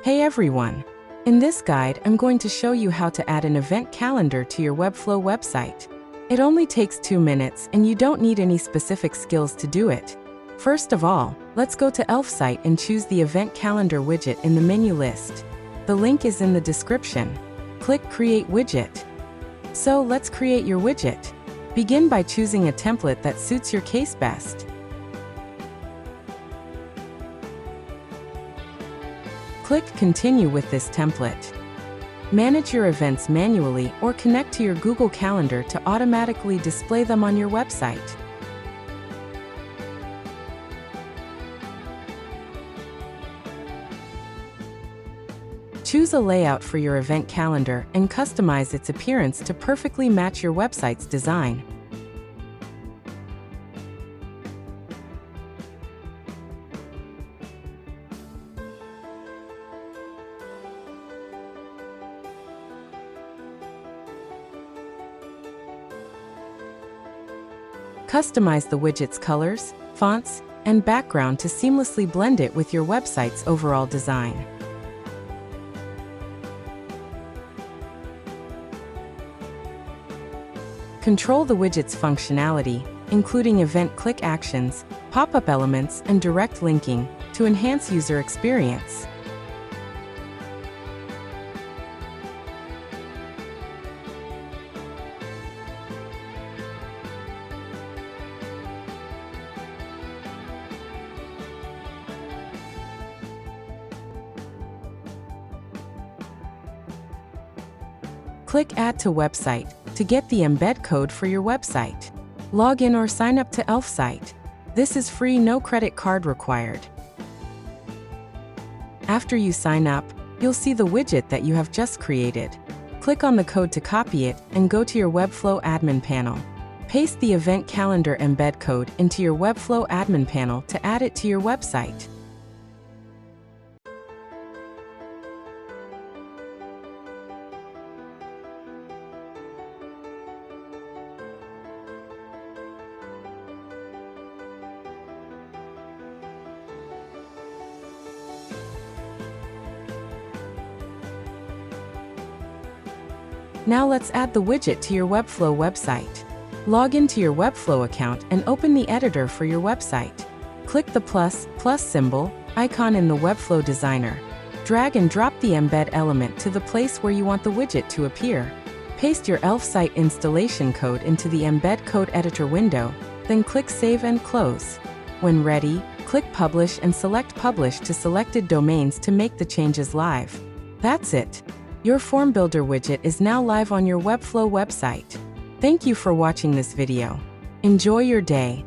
Hey everyone! In this guide, I'm going to show you how to add an event calendar to your Webflow website. It only takes 2 minutes and you don't need any specific skills to do it. First of all, let's go to Elfsight and choose the event calendar widget in the menu list. The link is in the description. Click Create Widget. So let's create your widget. Begin by choosing a template that suits your case best. Click Continue with this template. Manage your events manually or connect to your Google Calendar to automatically display them on your website. Choose a layout for your event calendar and customize its appearance to perfectly match your website's design. Customize the widget's colors, fonts, and background to seamlessly blend it with your website's overall design. Control the widget's functionality, including event click actions, pop-up elements, and direct linking, to enhance user experience. Click Add to Website to get the embed code for your website. Log in or sign up to Elfsight. This is free, no credit card required. After you sign up, you'll see the widget that you have just created. Click on the code to copy it and go to your Webflow admin panel. Paste the event calendar embed code into your Webflow admin panel to add it to your website. Now let's add the widget to your Webflow website. Log into your Webflow account and open the editor for your website. Click the plus symbol icon in the Webflow Designer. Drag and drop the embed element to the place where you want the widget to appear. Paste your Elfsight installation code into the Embed Code Editor window, then click Save and Close. When ready, click Publish and select Publish to selected domains to make the changes live. That's it. Your Form Builder widget is now live on your Webflow website. Thank you for watching this video. Enjoy your day.